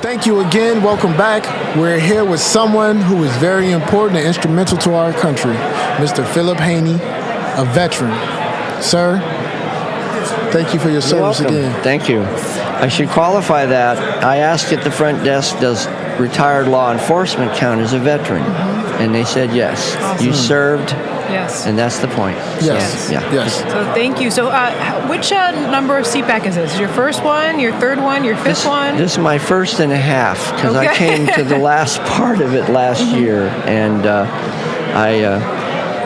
Thank you again. Welcome back. We're here with someone who is very important and instrumental to our country, Mr. Philip Haney, a veteran. Sir, thank you for your service again. Thank you. I should qualify that. I asked at the front desk, does retired law enforcement count as a veteran? And they said yes. Awesome. You served. Yes. And that's the point. Yes. So, yeah. Yes. So thank you. So which number of CPAC is this? Your first one, your third one, your fifth one? This is my first and a half because I came to the last part of it last year. And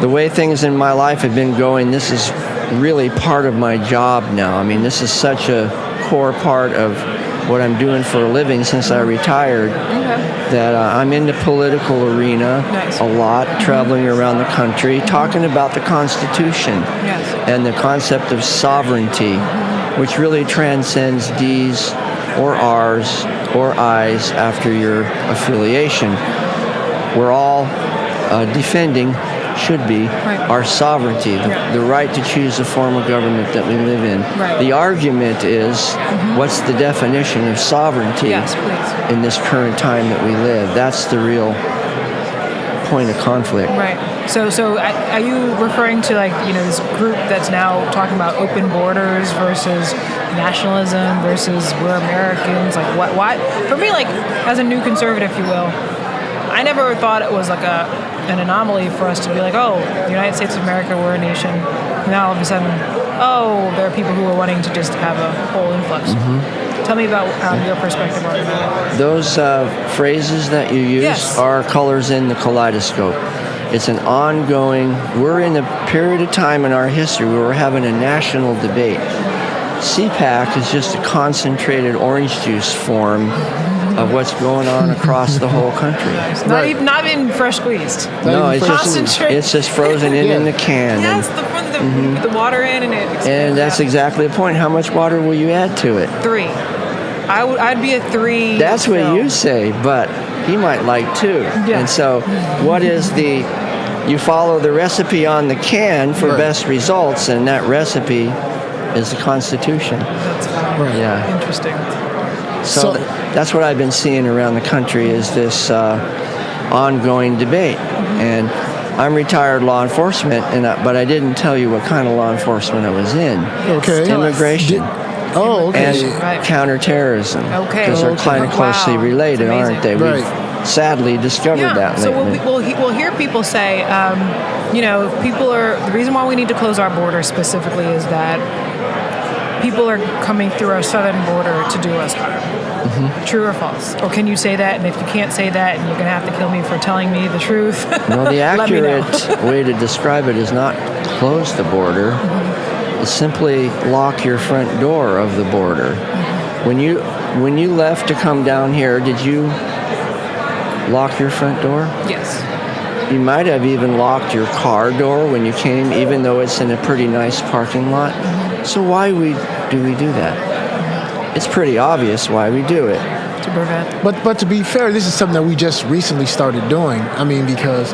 the way things in my life have been going, this is really part of my job now. I mean, this is such a core part of what I'm doing for a living since I retired, that I'm in the political arena a lot, traveling around the country, talking about the Constitution and the concept of sovereignty, which really transcends D's or R's or I's after your affiliation. We're all defending, should be, our sovereignty, the right to choose the form of government that we live in. The argument is, what's the definition of sovereignty in this current time that we live? That's the real point of conflict. Right. So are you referring to this group that's now talking about open borders versus nationalism versus we're Americans? Like what? For me, as a new conservative, if you will, I never thought it was an anomaly for us to be like, oh, the United States of America, we're a nation. Now all of a sudden, there are people who are wanting to just have a whole influx. Tell me about your perspective on that. Those phrases that you use are colors in the kaleidoscope. It's an ongoing, we're in a period of time in our history where we're having a national debate. CPAC is just a concentrated orange juice form of what's going on across the whole country. Not even fresh squeezed. No, it's just frozen in the can. Yes, the water in and it expands. And that's exactly the point. How much water will you add to it? 3. I'd be a 3. That's what you say, but he might like 2. And so what is you follow the recipe on the can for best results, and that recipe is the Constitution. That's interesting. So that's what I've been seeing around the country is this ongoing debate. And I'm retired law enforcement, but I didn't tell you what kind of law enforcement I was in. Okay. Immigration. Okay. And counterterrorism. Okay. Because they're kind of closely related, aren't they? We've sadly discovered that lately. So we'll hear people say, the reason why we need to close our border specifically is that people are coming through our southern border to do us harm. True or false? Or can you say that? And if you can't say that, and you're going to have to kill me for telling me the truth. No, the accurate way to describe it is not close the border. It's simply lock your front door of the border. When you left to come down here, did you lock your front door? Yes. You might have even locked your car door when you came, even though it's in a pretty nice parking lot. So why do we do that? It's pretty obvious why we do it. To prevent. But to be fair, this is something that we just recently started doing. I mean, because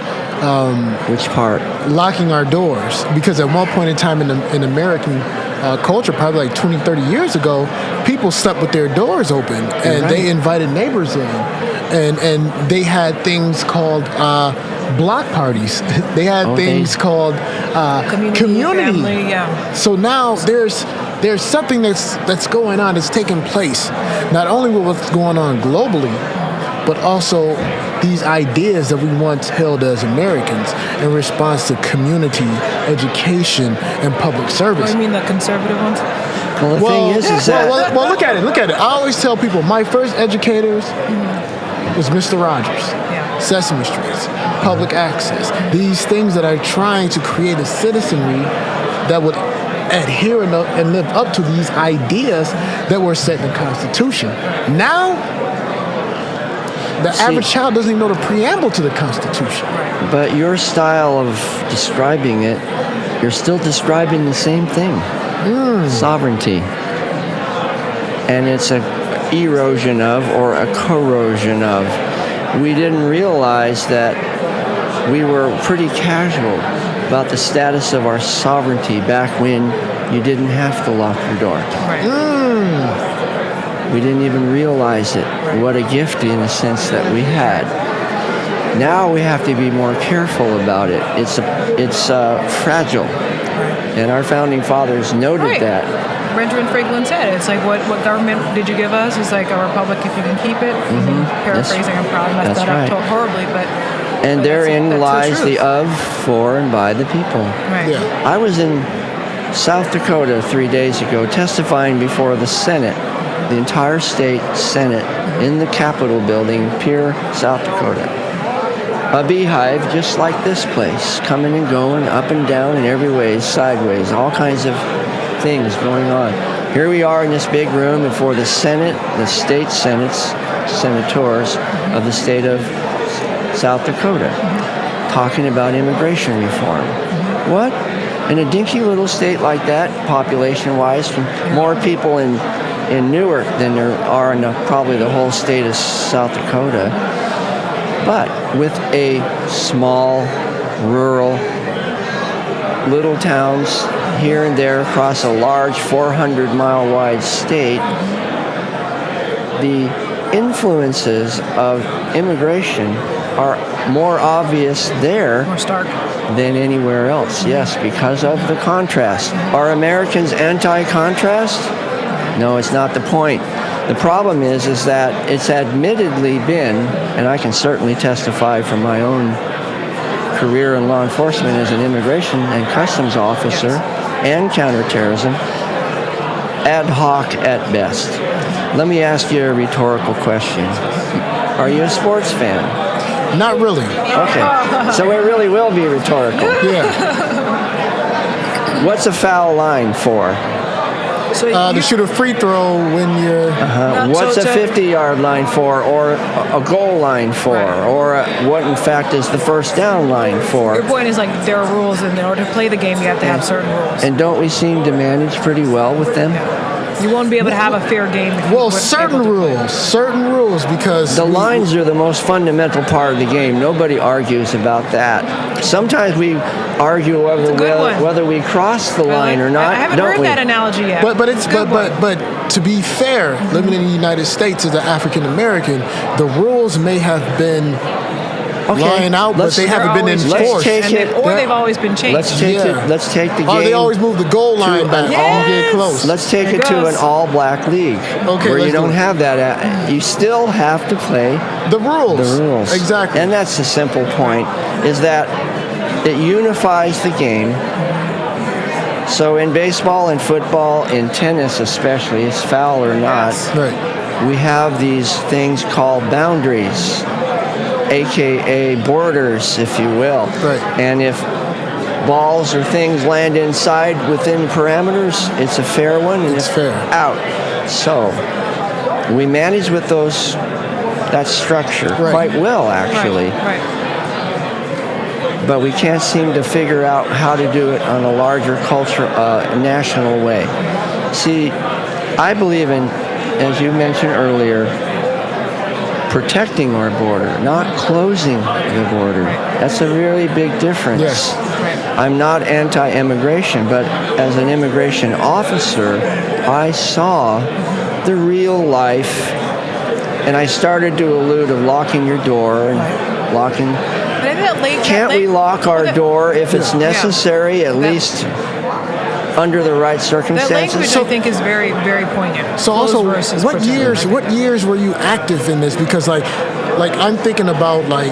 which part? Locking our doors. Because at one point in time in American culture, probably like 20, 30 years ago, people slept with their doors open, and they invited neighbors in, and they had things called block parties. They had things called community. Family, So now there's something that's going on, that's taking place, not only with what's going on globally, but also these ideas that we once held as Americans in response to community, education, and public service. What do you mean, the conservative ones? Well, the thing is that... Well, look at it. I always tell people, my first educators was Mr. Rogers, Sesame Street, public access. These things that are trying to create a citizenry that would adhere and live up to these ideas that were set in the Constitution. Now, the average child doesn't even know the preamble to the Constitution. But your style of describing it, you're still describing the same thing. Sovereignty. And it's a erosion of, or a corrosion of. We didn't realize that we were pretty casual about the status of our sovereignty back when you didn't have to lock your door. We didn't even realize it. What a gift in a sense that we had. Now we have to be more careful about it. It's fragile, and our founding fathers noted that. Benjamin Franklin said, it's like, what government did you give us? It's like a republic if you can keep it. Mm-hmm. Paraphrasing, I'm probably messed that up horribly, but... And therein lies the of, for, and by the people. Right. Yeah. I was in South Dakota 3 days ago testifying before the Senate, the entire state Senate, in the Capitol building, Pierre, South Dakota. A beehive just like this place, coming and going, up and down in every way, sideways, all kinds of things going on. Here we are in this big room before the Senate, the state senators of the state of South Dakota, talking about immigration reform. What? In a dinky little state like that, population-wise, more people in Newark than there are in probably the whole state of South Dakota, but with a small, rural, little towns here and there across a large 400-mile wide state, the influences of immigration are more obvious there More stark. than anywhere else. Yes, because of the contrast. Are Americans anti-contrast? No, it's not the point. The problem is that it's admittedly been, and I can certainly testify from my own career in law enforcement as an immigration and customs officer and counterterrorism, ad hoc at best. Let me ask you a rhetorical question. Are you a sports fan? Not really. Okay, so it really will be rhetorical. Yeah. What's a foul line for? So To shoot a free throw when you're... What's a 50-yard line for, or a goal line for, or what in fact is the first down line for? Your point is like there are rules, and in order to play the game, you have to have certain rules. And don't we seem to manage pretty well with them? You won't be able to have a fair game. If Well, certain rules, because... The lines are the most fundamental part of the game. Nobody argues about that. Sometimes we argue whether we cross the line or not. I haven't heard that analogy yet. But to be fair, living in the United States as an African American, the rules may have been lying out, but they haven't been enforced. They've always been changed. Let's take the game. Oh, they always move the goal line back. Yes. You get close. Let's take it to an all-black league, where you don't have that. You still have to play the rules. The rules. Exactly. And that's the simple point, is that it unifies the game. So in baseball and football, in tennis especially, it's foul or not, we have these things called boundaries, AKA borders, if you will. Right. And if balls or things land inside within parameters, it's a fair one, and it's fair. Out. So we manage with that structure quite well, actually. Right. But we can't seem to figure out how to do it on a larger national way. See, I believe in, as you mentioned earlier, protecting our border, not closing the border. That's a really big difference. Yes. I'm not anti-immigration, but as an immigration officer, I saw the real life, and I started to allude of locking your door and locking... Can't we lock our door if it's necessary, at least under the right circumstances? That language, I think, is very, very poignant. So also, what years were you active in this? Because like I'm thinking about like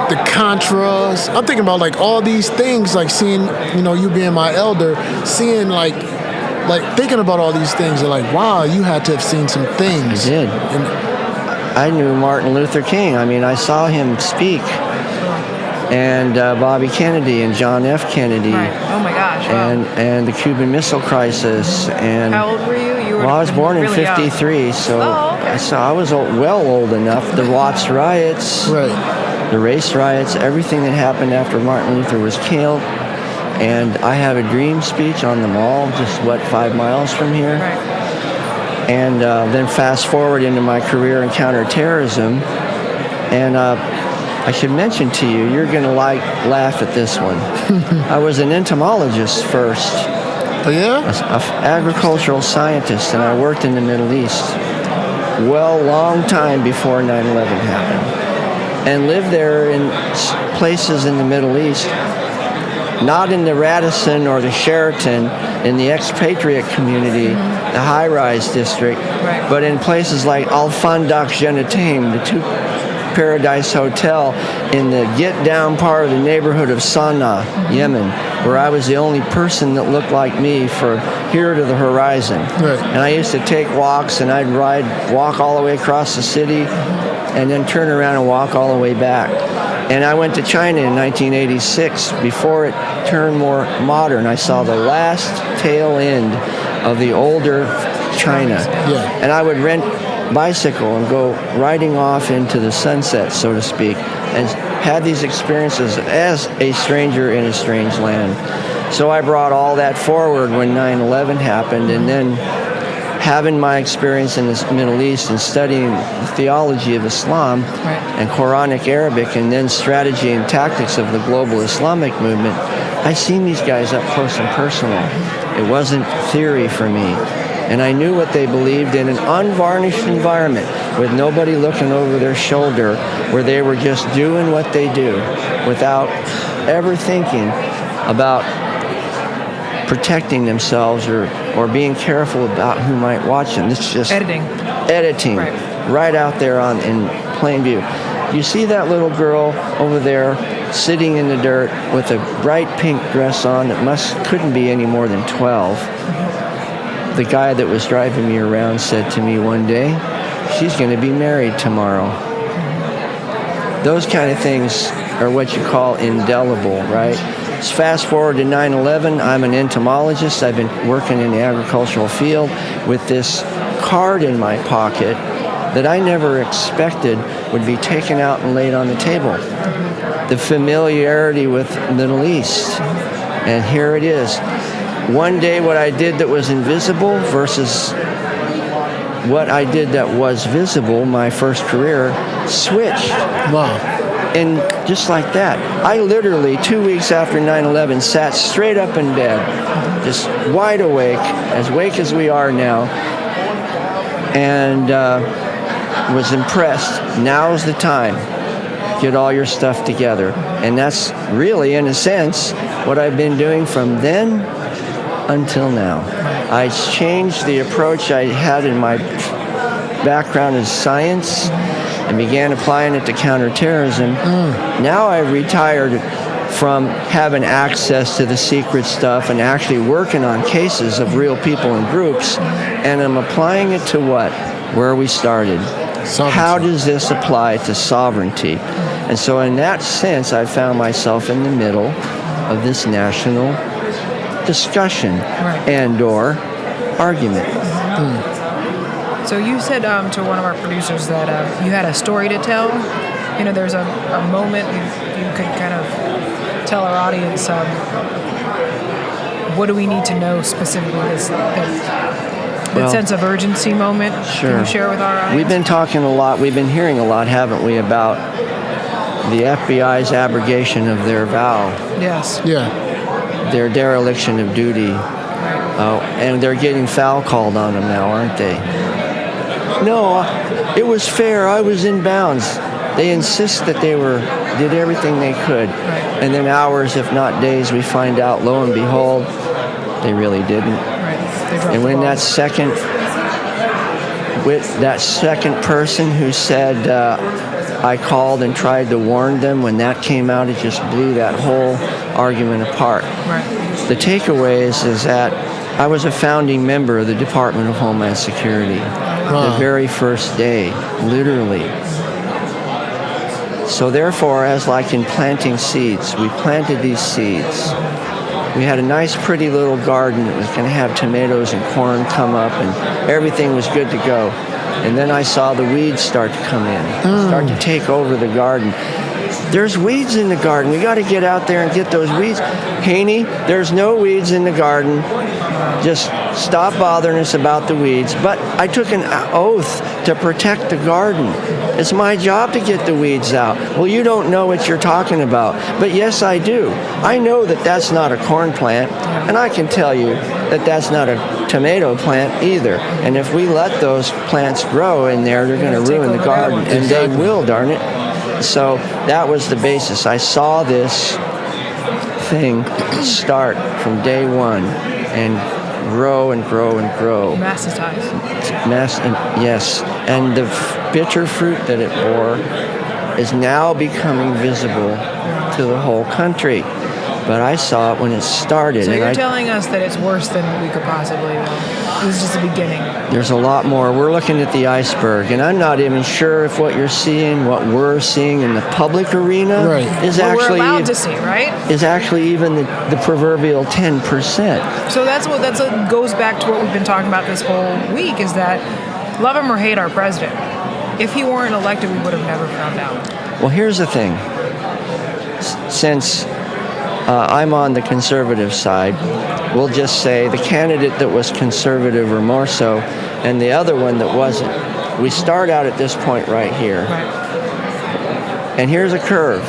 the Contras. I'm thinking about like all these things, like seeing, you being my elder, seeing like thinking about all these things, and like, wow, you had to have seen some things. I did. I knew Martin Luther King. I mean, I saw him speak. And Bobby Kennedy and John F. Kennedy. Right. Oh my gosh. Wow. And the Cuban Missile Crisis. And how old were you? I was born in really 53, young. so I was old enough. The Watts riots, the race riots, everything that happened after Martin Luther was killed. And I have a dream speech on the mall, just 5 miles from here. Right. And then fast forward into my career in counterterrorism, and I should mention to you, you're going to laugh at this one. I was an entomologist first. Oh, yeah? An agricultural scientist, and I worked in the Middle East. long time before 9/11 happened, and lived there in places in the Middle East, not in the Radisson or the Sheraton, in the expatriate community, the high-rise district, but in places like Al Fandak Jenatim, the Two Paradise Hotel, in the get-down part of the neighborhood of Sana'a, Yemen, where I was the only person that looked like me from here to the horizon. Right. And I used to take walks, and I'd walk all the way across the city, and then turn around and walk all the way back. And I went to China in 1986, before it turned more modern. I saw the last tail end of the older China. Yeah. And I would rent bicycle and go riding off into the sunset, so to speak, and had these experiences as a stranger in a strange land. So I brought all that forward when 9/11 happened, and then having my experience in the Middle East and studying the theology of Islam and Quranic Arabic, and then strategy and tactics of the global Islamic movement, I seen these guys up close and personal. It wasn't theory for me. And I knew what they believed in an unvarnished environment with nobody looking over their shoulder, where they were just doing what they do without ever thinking about protecting themselves or being careful about who might watch them. It's just editing right out there in plain view. You see that little girl over there sitting in the dirt with a bright pink dress on that couldn't be any more than 12. The guy that was driving me around said to me one day, she's going to be married tomorrow. Those kind of things are what you call indelible, right? Let's fast forward to 9/11. I'm an entomologist. I've been working in the agricultural field with this card in my pocket that I never expected would be taken out and laid on the table. The familiarity with the Middle East. And here it is. One day what I did that was invisible versus what I did that was visible, my first career, switched. Wow. And just like that, I literally 2 weeks after 9/11 sat straight up in bed, just wide awake as we are now, and was impressed. Now's the time. Get all your stuff together. And that's really, in a sense, what I've been doing from then until now. I changed the approach I had in my background in science and began applying it to counterterrorism. Now I've retired from having access to the secret stuff and actually working on cases of real people and groups, and I'm applying it to what? Where we started. Sovereignty. How does this apply to sovereignty? And so in that sense, I found myself in the middle of this national discussion and or argument. So you said to one of our producers that you had a story to tell. You know, there's a moment you could kind of tell our audience, what do we need to know specifically, that sense of urgency moment? Sure. Can you share with our audience? We've been talking a lot, we've been hearing a lot, haven't we, about the FBI's abrogation of their vow. Yes. Yeah. Their dereliction of duty. And they're getting foul called on them now, aren't they? No, it was fair. I was in bounds. They insist that they did everything they could. And then hours, if not days, we find out, lo and behold, they really didn't. And when that second person who said, I called and tried to warn them, when that came out, it just blew that whole argument apart. The takeaway is that I was a founding member of the Department of Homeland Security. The very first day, literally. So therefore, as like in planting seeds, we planted these seeds. We had a nice, pretty little garden that was going to have tomatoes and corn come up, and everything was good to go. And then I saw the weeds start to come in, start to take over the garden. There's weeds in the garden. We got to get out there and get those weeds. Haney, there's no weeds in the garden. Just stop bothering us about the weeds. But I took an oath to protect the garden. It's my job to get the weeds out. Well, you don't know what you're talking about. But yes, I do. I know that that's not a corn plant, and I can tell you that that's not a tomato plant either. And if we let those plants grow in there, they're going to ruin the garden. And they will, darn it. So that was the basis. I saw this thing start from day one and grow and grow and grow. Yes. And the bitter fruit that it bore is now becoming visible to the whole country. But I saw it when it started. So you're telling us that it's worse than we could possibly know. It was just the beginning. There's a lot more. We're looking at the iceberg, and I'm not even sure if what you're seeing, what we're seeing in the public arena, is actually we're allowed to see, right? Is actually even the proverbial 10%. So that's what goes back to what we've been talking about this whole week, is that love him or hate our president. If he weren't elected, we would have never found out. Well, here's the thing. Since I'm on the conservative side, we'll just say the candidate that was conservative or more so, and the other one that wasn't. We start out at this point right here. And here's a curve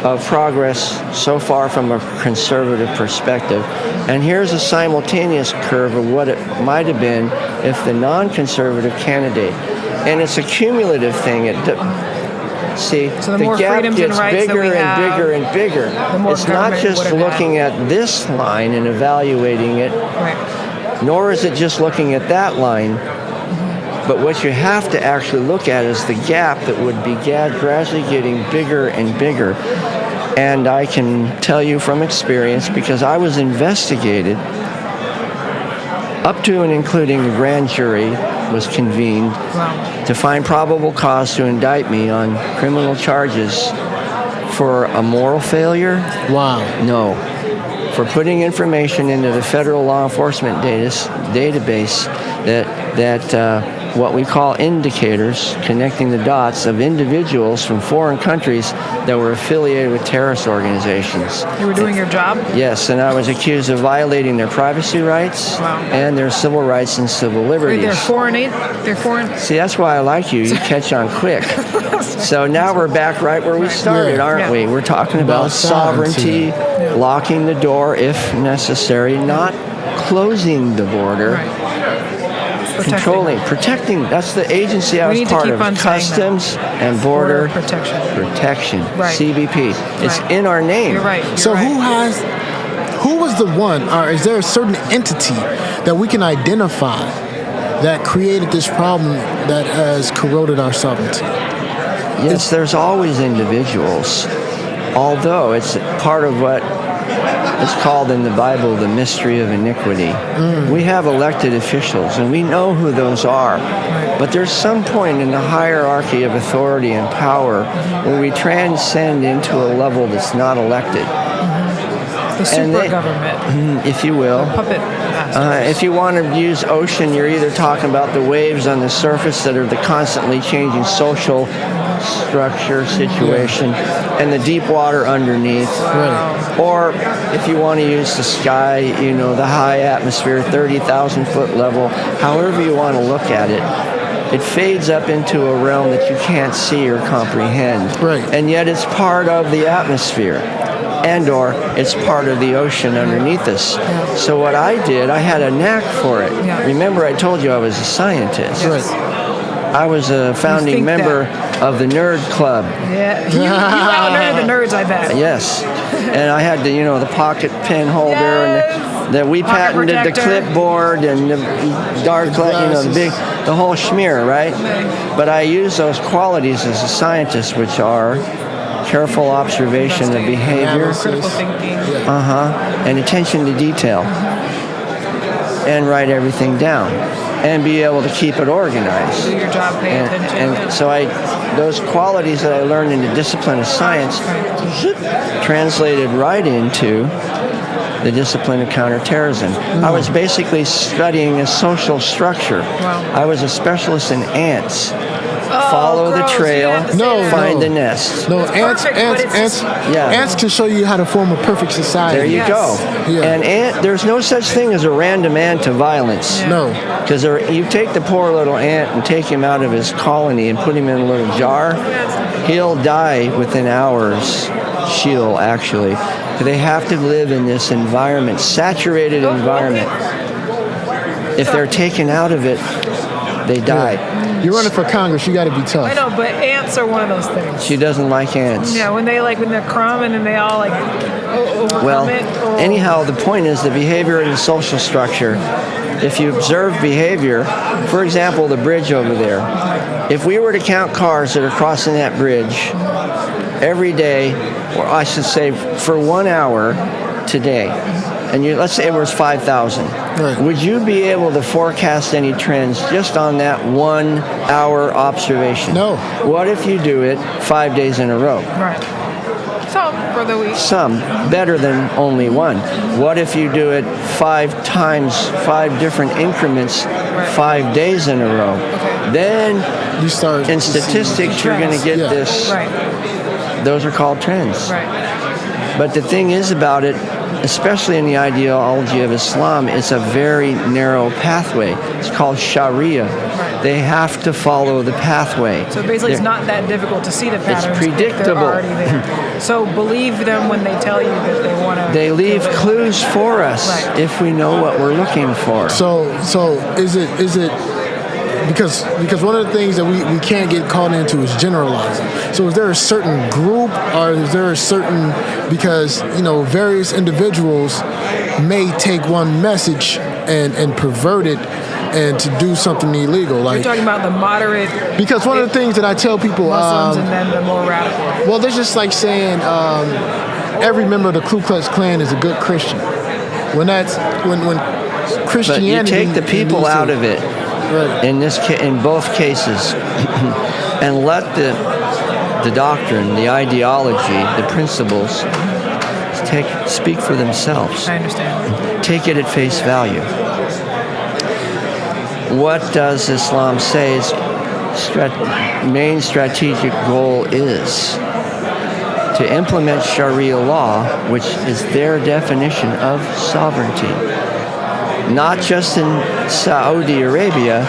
of progress so far from a conservative perspective. And here's a simultaneous curve of what it might have been if the non-conservative candidate. And it's a cumulative thing. See, so the gap gets bigger and bigger and bigger. It's not just looking at this line and evaluating it, nor is it just looking at that line. But what you have to actually look at is the gap that would be gradually getting bigger and bigger. And I can tell you from experience, because I was investigated up to and including the grand jury was convened to find probable cause to indict me on criminal charges for a moral failure. Wow. No. For putting information into the federal law enforcement database that what we call indicators, connecting the dots of individuals from foreign countries that were affiliated with terrorist organizations. You were doing your job? Yes, and I was accused of violating their privacy rights and their civil rights and civil liberties. They're foreign? See, that's why I like you. You catch on quick. So now we're back right where we started, aren't we? We're talking about sovereignty, locking the door if necessary, not closing the border. Protecting. That's the agency I was part of. Customs and Border Protection. CBP. It's in our name. You're right. Who was the one, or is there a certain entity that we can identify that created this problem that has corroded our sovereignty? Yes, there's always individuals, although it's part of what is called in the Bible the mystery of iniquity. We have elected officials, and we know who those are. But there's some point in the hierarchy of authority and power where we transcend into a level that's not elected. The super government, if you will. Puppet masters. If you want to use ocean, you're either talking about the waves on the surface that are the constantly changing social structure situation and the deep water underneath. Or if you want to use the sky, the high atmosphere, 30,000 foot level, however you want to look at it, it fades up into a realm that you can't see or comprehend. And yet it's part of the atmosphere. And/or it's part of the ocean underneath us. So what I did, I had a knack for it. Remember, I told you I was a scientist. I was a founding member of the Nerd Club. You out-nerded the nerds, I bet. Yes. And I had the pocket pen holder and that we patented the clipboard and the dark, the whole schmear, right? But I use those qualities as a scientist, which are careful observation of behavior, critical thinking, and attention to detail, and write everything down, and be able to keep it organized. Do your job, pay attention. And so those qualities that I learned in the discipline of science translated right into the discipline of counterterrorism. I was basically studying a social structure. I was a specialist in ants. Follow the trail, find the nest. Ants can show you how to form a perfect society. There you go. And there's no such thing as a random ant to violence. No. Because you take the poor little ant and take him out of his colony and put him in a little jar, he'll die within hours. She'll actually. They have to live in this environment, saturated environment. If they're taken out of it, they die. You're running for Congress. You got to be tough. I know, but ants are one of those things. She doesn't like ants. Yeah, when they're crumbing and they all overcome it. Oh. Anyhow, the point is the behavior and the social structure. If you observe behavior, for example, the bridge over there, if we were to count cars that are crossing that bridge every day, or I should say for 1 hour today, and let's say it was 5,000, right. Would you be able to forecast any trends just on that 1 hour observation? No. What if you do it 5 days in a row? Right. Some for the week. Some, better than only one. What if you do it 5 times, 5 different increments, 5 days in a row? Okay. Then, You start in to see statistics, you're going to get Yeah. this. Right. Those are called trends. Right. But the thing is about it, especially in the ideology of Islam, it's a very narrow pathway. It's called Sharia. They have to follow the pathway. So basically, it's not that difficult to see the patterns. If predictable. they're already there. So believe them when they tell you that they want to. They leave clues for us Right. if we know what we're looking for. So is it because one of the things that we can't get caught into is generalizing. So is there a certain group, or is there a certain, because various individuals may take one message and pervert it and to do something illegal, You're talking about the moderate. because one of the things that I tell people, Muslims and then the more radical. well, there's just like saying every member of the Ku Klux Klan is a good Christian. When But Christianity, you take the people out of it right. in both cases and let the doctrine, the ideology, the principles speak for themselves. I understand. Take it at face value. What does Islam say its main strategic goal is? To implement Sharia law, which is their definition of sovereignty. Not just in Saudi Arabia,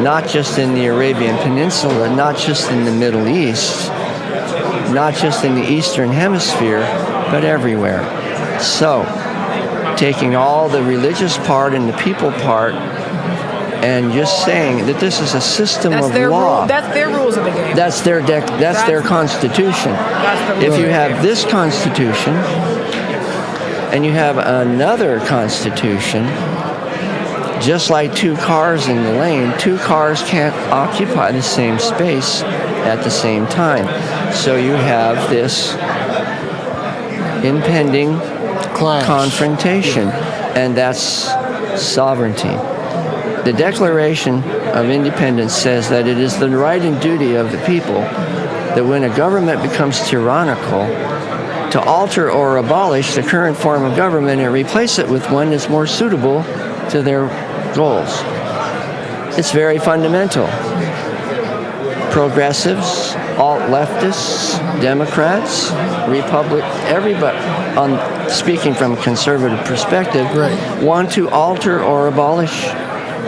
not just in the Arabian Peninsula, not just in the Middle East, not just in the Eastern Hemisphere, but everywhere. So, taking all the religious part and the people part and just saying that this is a system of law. That's their rules of the game. That's their constitution. That's the If you rule. have this constitution and you have another constitution, just like 2 cars in the lane, 2 cars can't occupy the same space at the same time. So you have this impending Clash. confrontation, and that's sovereignty. The Declaration of Independence says that it is the right and duty of the people that when a government becomes tyrannical, to alter or abolish the current form of government and replace it with one that's more suitable to their goals. It's very fundamental. Progressives, alt-leftists, Democrats, everybody, speaking from a conservative perspective, Right. want to alter or abolish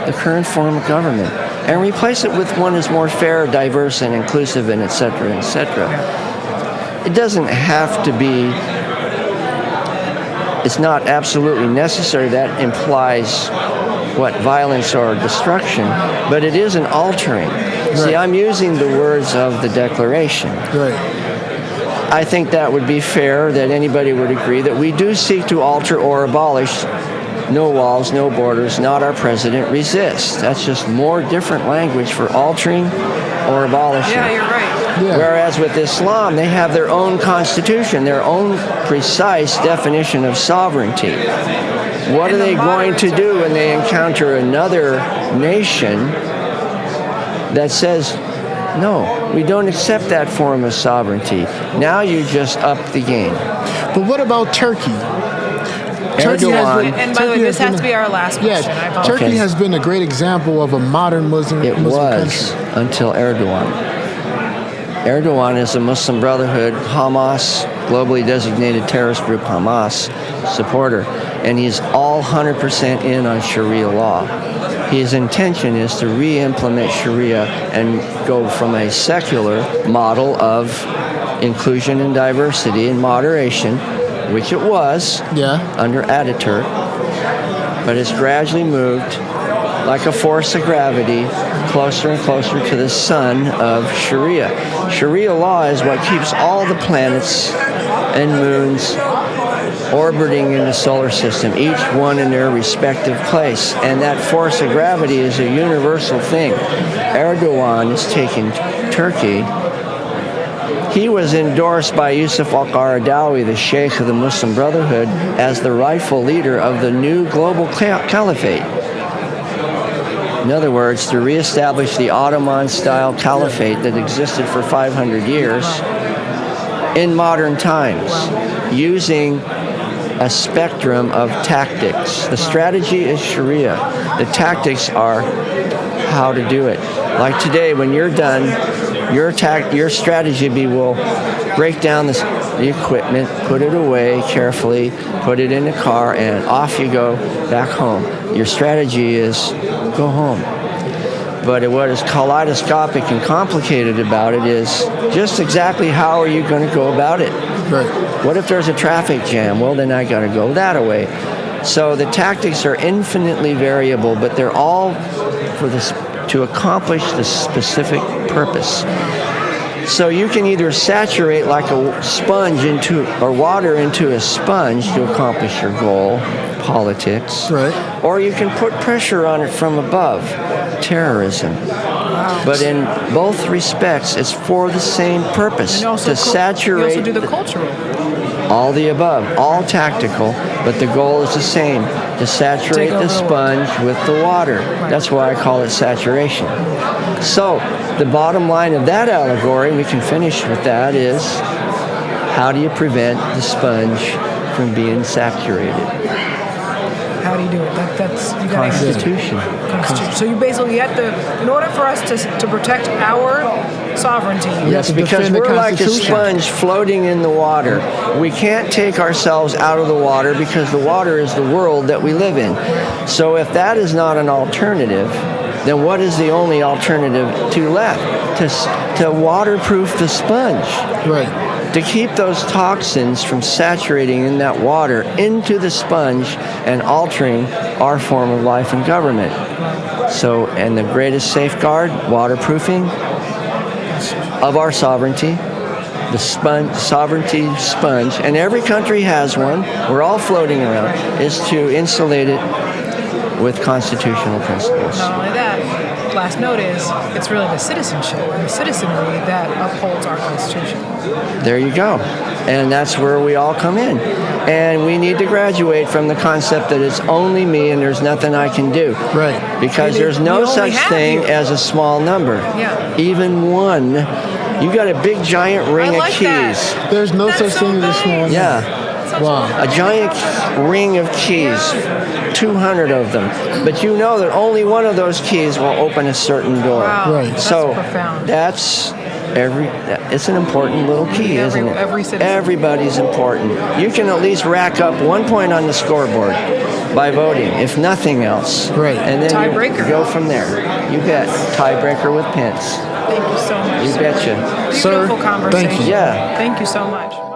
the current form of government and replace it with one that's more fair, diverse, and inclusive, and et cetera, et cetera. It doesn't have to be, it's not absolutely necessary. That implies violence or destruction, but it is an altering. See, I'm using the words of the Declaration. Right. I think that would be fair, that anybody would agree that we do seek to alter or abolish. No walls, no borders, not our president, resist. That's just more different language for altering or abolishing. Yeah, you're right. Yeah. Whereas with Islam, they have their own constitution, their own precise definition of sovereignty. What are they going to do when they encounter another nation that says, no, we don't accept that form of sovereignty? Now you just up the game. But what about Turkey? Erdogan. And by the way, this has to be our last question. I Yeah, apologize. Turkey Okay. has been a great example of a modern Muslim It Muslim was country. until Erdogan. Erdogan is a Muslim Brotherhood, Hamas, globally designated terrorist group Hamas supporter, and he's all 100% in on Sharia law. His intention is to re-implement Sharia and go from a secular model of inclusion and diversity and moderation, which it was Yeah. under Ataturk, but it's gradually moved like a force of gravity closer and closer to the sun of Sharia. Sharia law is what keeps all the planets and moons orbiting in the solar system, each one in their respective place. And that force of gravity is a universal thing. Erdogan is taking Turkey. He was endorsed by Yusuf al-Qaradawi, the Sheikh of the Muslim Brotherhood, as the rightful leader of the new global caliphate. In other words, to reestablish the Ottoman-style caliphate that existed for 500 years in modern times, using a spectrum of tactics. The strategy is Sharia. The tactics are how to do it. Like today, when you're done, your strategy will break down the equipment, put it away carefully, put it in the car, and off you go back home. Your strategy is go home. But what is kaleidoscopic and complicated about it is just exactly how are you going to go about it? Right. What if there's a traffic jam? Well, then I got to go that way. So the tactics are infinitely variable, but they're all to accomplish the specific purpose. So you can either saturate like a sponge or water into a sponge to accomplish your goal, politics, Right. or you can put pressure on it from above, terrorism. But in both respects, it's for the same purpose, to saturate. You also do the cultural. All the above, all tactical, but the goal is the same, to saturate the sponge with the water. That's why I call it saturation. So the bottom line of that allegory, we can finish with that, is how do you prevent the sponge from being saturated? How do you do it? That's you gotta Constitution. Constitution. So you basically have to, in order for us to protect our sovereignty. Yes, because we're like a sponge floating in the water. We can't take ourselves out of the water because the water is the world that we live in. So if that is not an alternative, then what is the only alternative left? To waterproof the sponge. Right. To keep those toxins from saturating in that water into the sponge and altering our form of life and government. So, and the greatest safeguard, waterproofing of our sovereignty, the sovereignty sponge, and every country has one, we're all floating around, is to insulate it with constitutional principles. Not only that, last note is it's really the citizenship and the citizenry that upholds our Constitution. There you go. And that's where we all come in. And we need to graduate from the concept that it's only me and there's nothing I can do. Right. Because there's no such thing as a small number. Yeah. Even one. You got a big giant ring of keys. That. There's no That's such so thing as a small number. Yeah. Wow. A giant ring of keys, 200 of them. But you know that only one of those keys will open a certain door. Wow. Right. That's So profound. it's an important little key, isn't it? Every citizen. Everybody's important. You can at least rack up 1 point on the scoreboard by voting, if nothing else. Right. And then Tiebreaker. you go from there. You bet. Tiebreaker with pins. Thank you so much. You sir. betcha. Sir, Beautiful conversation. thank you. Yeah. Thank you so much.